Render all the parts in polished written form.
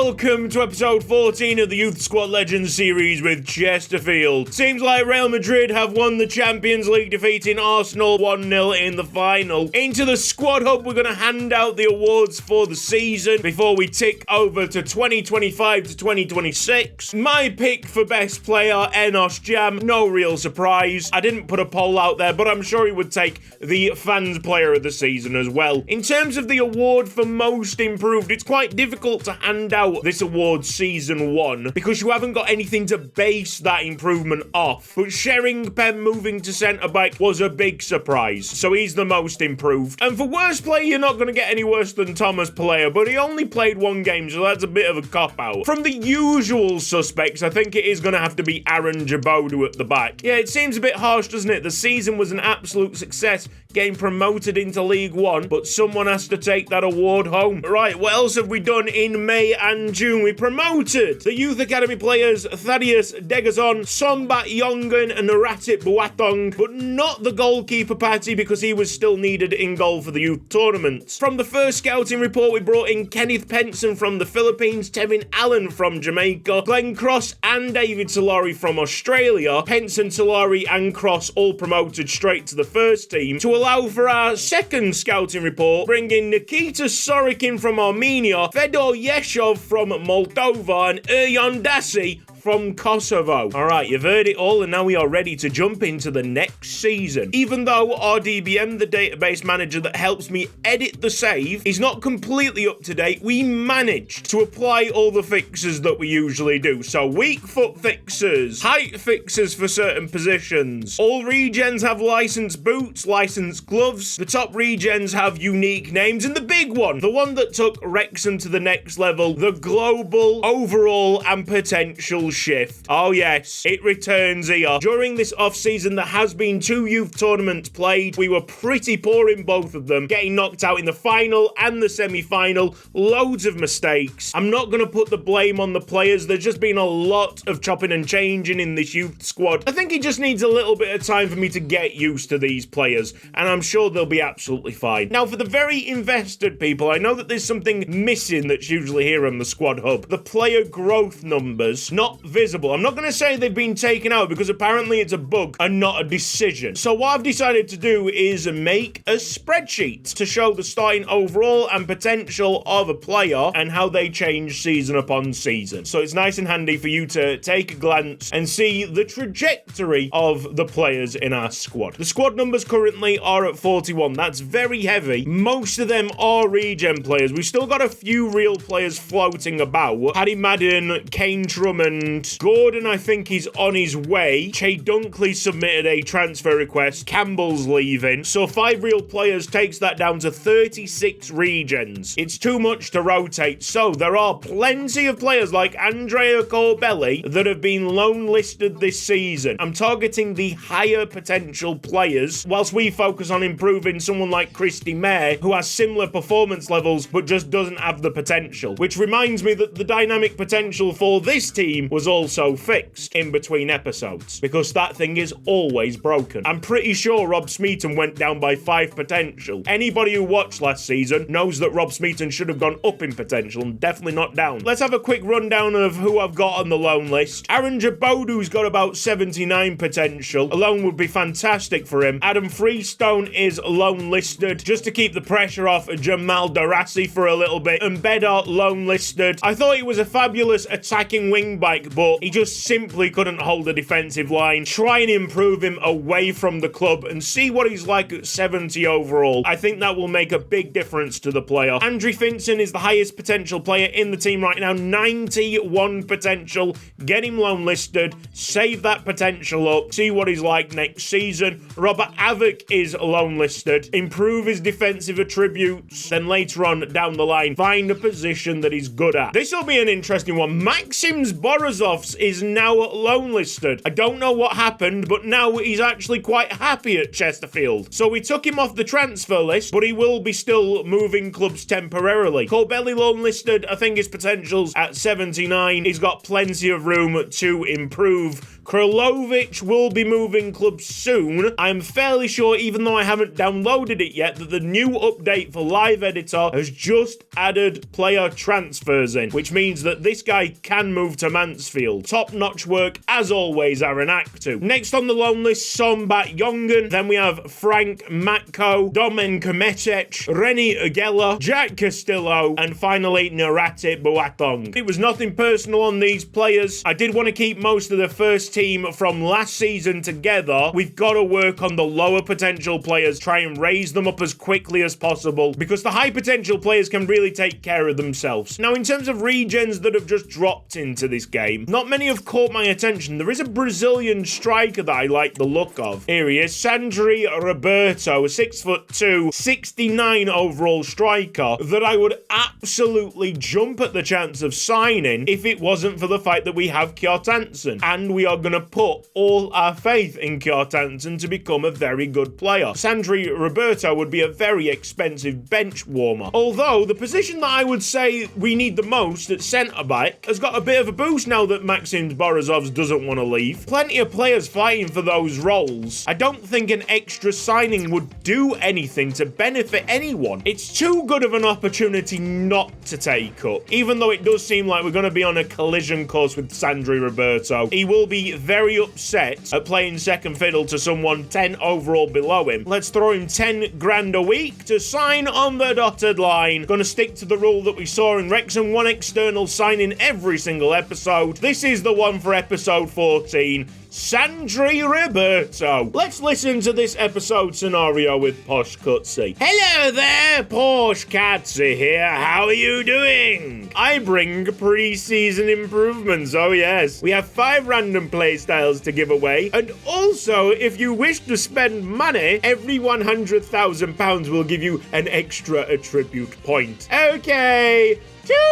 welcome to episode 14 of the Youth Squad Legends series with Chesterfield. Seems like Real Madrid have won the Champions League, defeating Arsenal 1-0 in the final. Into the Squad Hub, we're going to hand out the awards for the season before we tick over to 2025 to 2026. My pick for best player, Enos Jam. No real surprise. I didn't put a poll out there, but I'm sure he would take the fans player of the season as well. In terms of the award for most improved, it's quite difficult to hand out this award season 1 because you haven't got anything to base that improvement off. But Sheringham moving to centre back was a big surprise, so he's the most improved. And for worst player, you're not going to get any worse than Thomas Pelayo, but he only played one game, so that's a bit of a cop-out. From the usual suspects, I think it is going to have to be Aaron Jabodu at the back. Yeah, it seems a bit harsh, doesn't it? The season was an absolute success, getting promoted into League One, but someone has to take that award home. Right, what else have we done in May and June? We promoted the Youth Academy players Thaddeus Degazon, Sombat Yongan and Naratip Boatong, but not the goalkeeper Patty because he was still needed in goal for the youth tournaments. From the first scouting report, we brought in Kenneth Penson from the Philippines, Tevin Allen from Jamaica, Glenn Cross and David Solari from Australia. Penson, Solari and Cross all promoted straight to the first team. To allow for our second scouting report, bring in Nikita Sorokin from Armenia, Fedor Yeshov from Moldova and Eryan Dasi from Kosovo. Alright, you've heard it all, and now we are ready to jump into the next season. Even though RDBM, the database manager that helps me edit the save, is not completely up to date, we managed to apply all the fixes that we usually do. So weak foot fixes, height fixes for certain positions. All regens have licensed boots, licensed gloves. The top regens have unique names, and the big one, the one that took Wrexham to the next level, the global, overall and potential shift. Oh yes, it returns here. During this off-season, there has been 2 youth tournaments played. We were pretty poor in both of them, getting knocked out in the final and the semi-final. Loads of mistakes. I'm not going to put the blame on the players. There's just been a lot of chopping and changing in this youth squad. I think it just needs a little bit of time for me to get used to these players, and I'm sure they'll be absolutely fine. Now, for the very invested people, I know that there's something missing that's usually here on the Squad Hub. The player growth numbers, not visible. I'm not going to say they've been taken out because apparently it's a bug and not a decision. So what I've decided to do is make a spreadsheet to show the starting overall and potential of a player and how they change season upon season. So it's nice and handy for you to take a glance and see the trajectory of the players in our squad. The squad numbers currently are at 41. That's very heavy. Most of them are regen players. We've still got a few real players floating about. Paddy Madden, Kane Drummond, Gordon, I think he's on his way. Che Dunkley submitted a transfer request. Campbell's leaving. So 5 real players takes that down to 36 regens. It's too much to rotate. So there are plenty of players like Andrea Corbelli that have been loan listed this season. I'm targeting the higher potential players whilst we focus on improving someone like Christy Mayer, who has similar performance levels but just doesn't have the potential. Which reminds me that the dynamic potential for this team was also fixed in between episodes because that thing is always broken. I'm pretty sure Rob Smeaton went down by 5 potential. Anybody who watched last season knows that Rob Smeaton should have gone up in potential and definitely not down. Let's have a quick rundown of who I've got on the loan list. Aaron Jabodu's got about 79 potential. A loan would be fantastic for him. Adam Freestone is loan listed just to keep the pressure off Jamal Darassi for a little bit. And Bedart loan listed. I thought he was a fabulous attacking wing back, but he just simply couldn't hold a defensive line. Try and improve him away from the club and see what he's like at 70 overall. I think that will make a big difference to the player. Andrew Finson is the highest potential player in the team right now. 91 potential. Get him loan listed. Save that potential up. See what he's like next season. Robert Avoc is loan listed. Improve his defensive attributes. Then later on down the line, find a position that he's good at. This will be an interesting one. Maxims Borisovs is now loan listed. I don't know what happened, but now he's actually quite happy at Chesterfield. So we took him off the transfer list, but he will be still moving clubs temporarily. Corbelli loan listed. I think his potential's at 79. He's got plenty of room to improve. Kralovic will be moving clubs soon. I'm fairly sure, even though I haven't downloaded it yet, that the new update for Live Editor has just added player transfers in, which means that this guy can move to Mansfield. Top-notch work, as always, Aaron Aktu. Next on the loan list, Sombat Jongen. Then we have Frank Matko, Domen Kometic, Reni Ugella, Jack Castillo, and finally Narate Boateng. It was nothing personal on these players. I did want to keep most of the first team from last season together. We've got to work on the lower potential players, try and raise them up as quickly as possible, because the high potential players can really take care of themselves. Now, in terms of regens that have just dropped into this game, not many have caught my attention. There is a Brazilian striker that I like the look of. Here he is, Sandri Roberto, a 6'2", 69 overall striker that I would absolutely jump at the chance of signing if it wasn't for the fact that we have Kjartansson, and we are going to put all our faith in Kjartansson to become a very good player. Sandri Roberto would be a very expensive bench warmer, although the position that I would say we need the most at centre-back has got a bit of a boost now that Maxim Borisovs doesn't want to leave. Plenty of players fighting for those roles. I don't think an extra signing would do anything to benefit anyone. It's too good of an opportunity not to take up, even though it does seem like we're going to be on a collision course with Sandri Roberto. He will be very upset at playing second fiddle to someone 10 overall below him. Let's throw him 10 grand a week to sign on the dotted line. Gonna stick to the rule that we saw in Wrexham, one external signing every single episode. This is the one for episode 14. Sandri Roberto. Let's listen to this episode scenario with Posh Cutsy. Hello there, Posh Cutsy here. How are you doing? I bring pre-season improvements, oh yes. We have 5 random playstyles to give away, and also, if you wish to spend money, every £100,000 will give you an extra attribute point. Okay, toodles!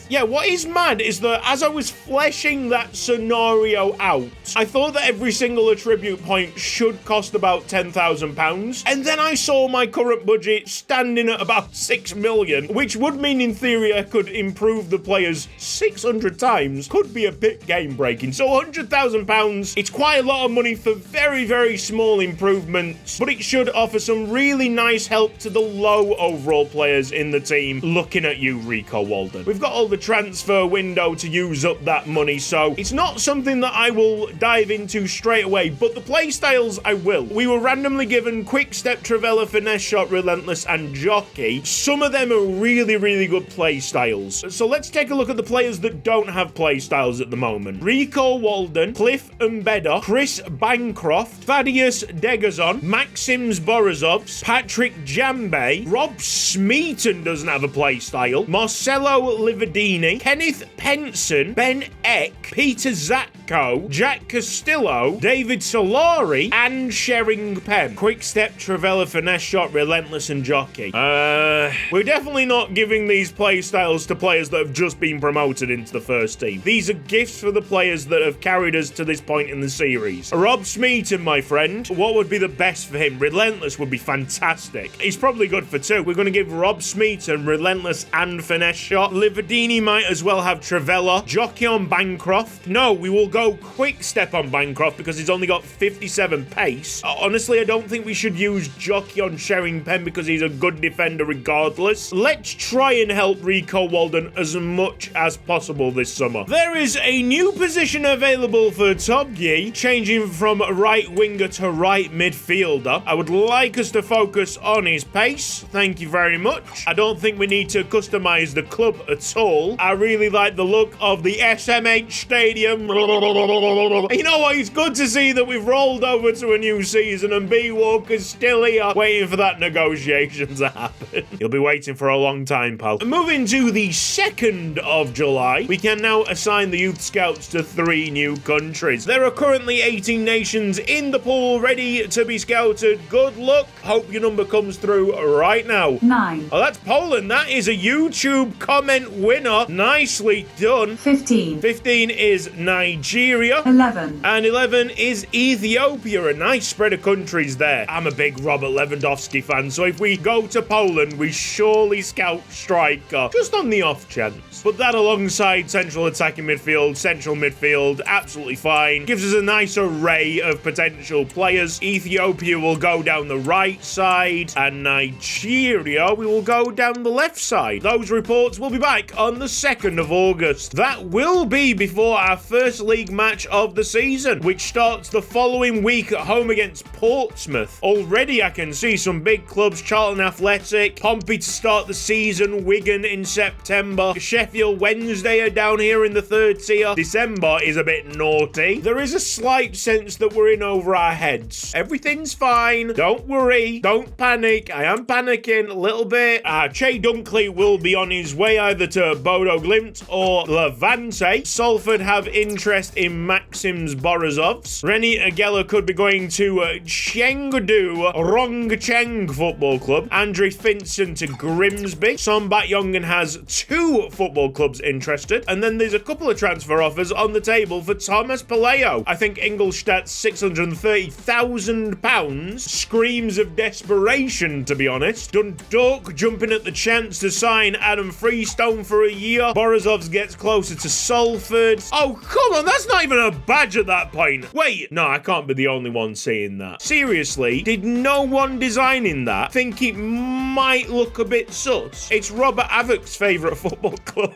Yeah, what is mad is that as I was fleshing that scenario out, I thought that every single attribute point should cost about £10,000, and then I saw my current budget standing at about 6 million, which would mean in theory I could improve the players 600 times. Could be a bit game-breaking. So £100,000, it's quite a lot of money for very, very small improvements, but it should offer some really nice help to the low overall players in the team. Looking at you, Rico Walden. We've got all the transfer window to use up that money, so it's not something that I will dive into straight away, but the playstyles I will. We were randomly given Quick Step, Travella, Finesse Shot, Relentless, and Jockey. Some of them are really, really good playstyles. So let's take a look at the players that don't have playstyles at the moment. Rico Walden, Cliff Umbeda, Chris Bancroft, Thaddeus Degazon, Maxims Borisovs, Patrick Jambe, Rob Smeaton doesn't have a playstyle, Marcelo Lividini, Kenneth Penson, Ben Eck, Peter Zatko, Jack Castillo, David Solari, and Shering Pem. Quick Step, Travella, Finesse Shot, Relentless, and Jockey. We're definitely not giving these playstyles to players that have just been promoted into the first team. These are gifts for the players that have carried us to this point in the series. Rob Smeaton, my friend, what would be the best for him? Relentless would be fantastic. He's probably good for 2. We're going to give Rob Smeaton Relentless and Finesse Shot. Lividini might as well have Travella. Jockey on Bancroft. No, we will go Quick Step on Bancroft because he's only got 57 pace. Honestly, I don't think we should use Jockey on Shering Pen because he's a good defender regardless. Let's try and help Rico Walden as much as possible this summer. There is a new position available for Tobgi, changing from right winger to right midfielder. I would like us to focus on his pace. Thank you very much. I don't think we need to customize the club at all. I really like the look of the SMH Stadium. You know what? It's good to see that we've rolled over to a new season and B Walker's still here waiting for that negotiation to happen. You'll be waiting for a long time, pal. Moving to the 2nd of July, we can now assign the youth scouts to 3 new countries. There are currently 18 nations in the pool ready to be scouted. Good luck. Hope your number comes through right now. 9. Oh, that's Poland. That is a YouTube comment winner. winner. Nicely done. 15. 15 is Nigeria. 11. And 11 is Ethiopia. A nice spread of countries there. I'm a big Robert Lewandowski fan, so if we go to Poland, we surely scout striker, just on the off chance. But that alongside central attacking midfield, central midfield, absolutely fine. Gives us a nice array of potential players. Ethiopia will go down the right side, and Nigeria, we will go down the left side. Those reports will be back on the 2nd of August. That will be before our first league match of the season, which starts the following week at home against Portsmouth. Already I can see some big clubs, Charlton Athletic, Pompey to start the season, Wigan in September, Sheffield Wednesday are down here in the 3rd tier. December is a bit naughty. There is a slight sense that we're in over our heads. Everything's fine. Don't worry. Don't panic. I am panicking a little bit. Che Dunkley will be on his way either to Bodo Glimt or Levante. Salford have interest in Maxims Borisovs. Reni Agella could be going to Chengdu Rongcheng Football Club. Andre Finson to Grimsby. Sombat Jongen has 2 football clubs interested. And then there's a couple of transfer offers on the table for Thomas Paleo. I think Ingolstadt's £630,000 screams of desperation, to be honest. Dundalk jumping at the chance to sign Adam Freestone for a year. Borisovs gets closer to Salford. Oh, come on, that's not even a badge at that point. Wait, no, I can't be the only one saying that. Seriously, did no one designing that think it might look a bit sus? It's Robert Avok's favourite football club.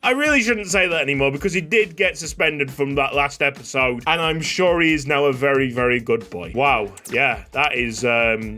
I really shouldn't say that anymore because he did get suspended from that last episode, and I'm sure he is now a very, very good boy. Wow, yeah, that is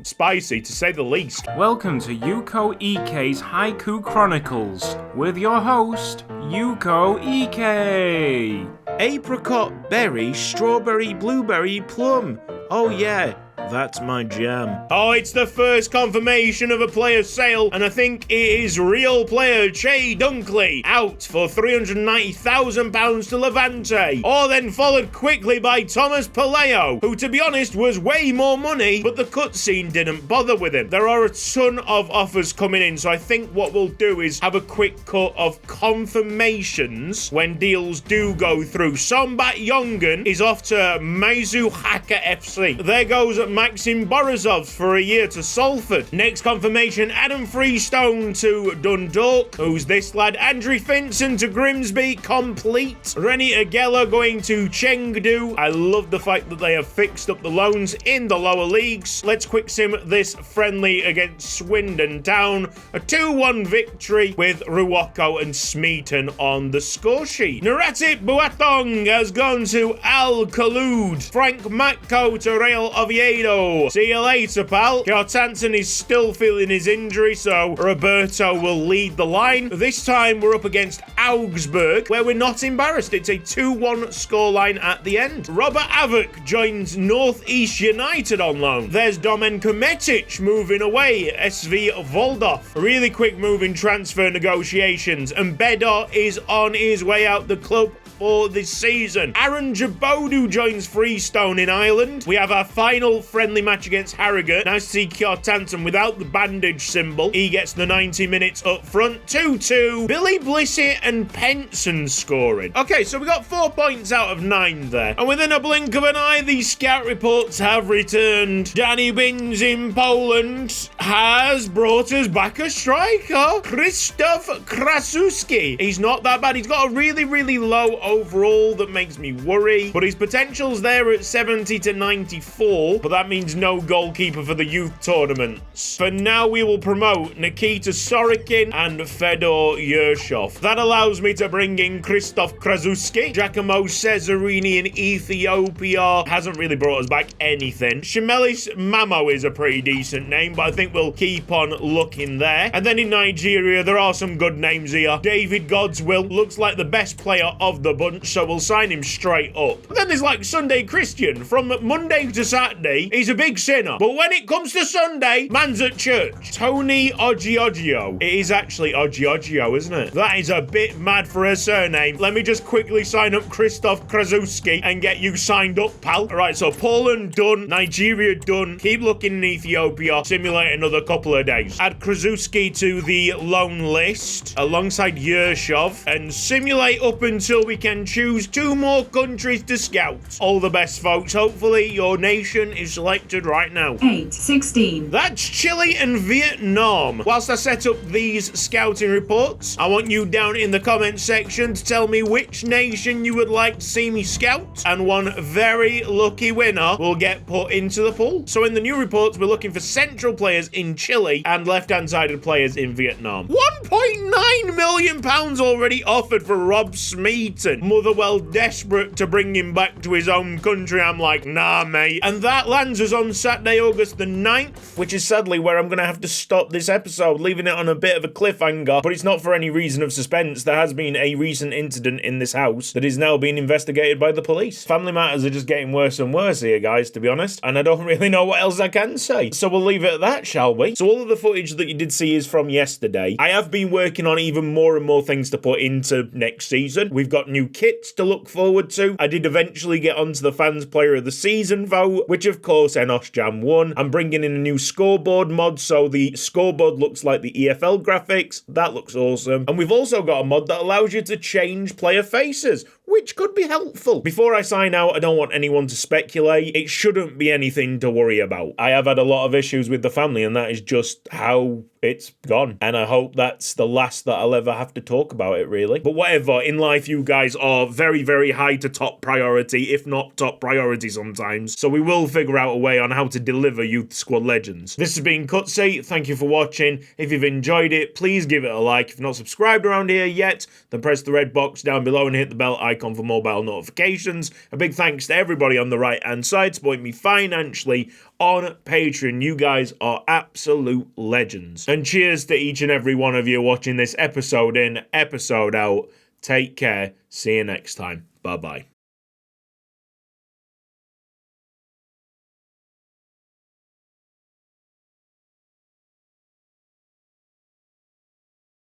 spicy to say the least. Welcome to Yuko Ike's Haiku Chronicles with your host, Yuko Ike. Apricot, berry, strawberry, blueberry, plum. Oh yeah. That's my jam. Oh, it's the first confirmation of a player's sale, and I think it is real player Che Dunkley out for £390,000 to Levante. Or then followed quickly by Thomas Paleo, who to be honest was way more money, but the cutscene didn't bother with him. There are a ton of offers coming in, so I think what we'll do is have a quick cut of confirmations when deals do go through. Sombat Jongen is off to Meizuhaka FC. There goes Maxim Borisovs for a year to Salford. Next confirmation, Adam Freestone to Dundalk. Who's this lad? Andre Finson to Grimsby, complete. Reni Agella going to Chengdu. I love the fact that they have fixed up the loans in the lower leagues. Let's quick sim this friendly against Swindon Town. A 2-1 victory with Ruoko and Smeaton on the score sheet. Naratip Boateng has gone to Al Khaloud. Frank Matko to Real Oviedo. See you later, pal. Kjartansson is still feeling his injury, so Roberto will lead the line. This time we're up against Augsburg, where we're not embarrassed. It's a 2-1 scoreline at the end. Robert Avok joins North East United on loan. There's Domen Kometic moving away, SV Voldorf. Really quick move in transfer negotiations, and Bedor is on his way out the club for this season. Aaron Jabodu joins Freestone in Ireland. We have our final friendly match against Harrogate. Nice to see Kjartansson without the bandage symbol. He gets the 90 minutes up front. 2-2. Billy Blissett and Penson scoring. Okay, so we got 4 points out of 9 there. And within a blink of an eye, these scout reports have returned. Danny Bins in Poland has brought us back a striker. Krzysztof Krasuski. He's not that bad. He's got a really, really low overall that makes me worry, but his potential's there at 70 to 94, but that means no goalkeeper for the youth tournaments. For now, we will promote Nikita Sorokin and Fedor Yershov. That allows me to bring in Krzysztof Krasuski. Giacomo Cesarini in Ethiopia hasn't really brought us back anything. Shemelis Mamo is a pretty decent name, but I think we'll keep on looking there. And then in Nigeria, there are some good names here. David Godswill looks like the best player of the bunch, so we'll sign him straight up. But then there's like Sunday Christian. From Monday to Saturday, he's a big sinner. But when it comes to Sunday, man's at church. Tony Oggioggio. It is actually Oggioggio, isn't it? That is a bit mad for a surname. Let me just quickly sign up Krzysztof Krasuski and get you signed up, pal. Alright, so Poland done, Nigeria done, keep looking in Ethiopia, simulate another couple of days. Add Krasuski to the loan list alongside Yershov and simulate up until we can choose 2 more countries to scout. All the best, folks. Hopefully your nation is selected right now. 8-16. That's Chile and Vietnam. Whilst I set up these scouting reports, I want you down in the comment section to tell me which nation you would like to see me scout, and one very lucky winner will get put into the pool. So in the new reports, we're looking for central players in Chile and left-hand-sided players in Vietnam. £1.9 million already offered for Rob Smeaton. Motherwell desperate to bring him back to his own country. I'm like, nah, mate. And that lands us on Saturday, August the 9th, which is sadly where I'm going to have to stop this episode, leaving it on a bit of a cliffhanger, but it's not for any reason of suspense. There has been a recent incident in this house that is now being investigated by the police. Family matters are just getting worse and worse here, guys, to be honest, and I don't really know what else I can say. So we'll leave it at that, shall we? So all of the footage that you did see is from yesterday. I have been working on even more and more things to put into next season. We've got new kits to look forward to. I did eventually get onto the fans player of the season vote, which of course Enos Jam won. I'm bringing in a new scoreboard mod, so the scoreboard looks like the EFL graphics. That looks awesome. And we've also got a mod that allows you to change player faces, which could be helpful. Before I sign out, I don't want anyone to speculate. It shouldn't be anything to worry about. I have had a lot of issues with the family, and that is just how it's gone. And I hope that's the last that I'll ever have to talk about it, really. But whatever, in life, you guys are very, very high to top priority, if not top priority sometimes. So we will figure out a way on how to deliver Youth Squad Legends. This has been Cutsy. Thank you for watching. If you've enjoyed it, please give it a like. If you're not subscribed around here yet, then press the red box down below and hit the bell icon for mobile notifications. A big thanks to everybody on the right-hand side supporting me financially on Patreon. You guys are absolute legends. And cheers to each and every one of you watching this episode in, episode out. Take care. See you next time. Bye-bye.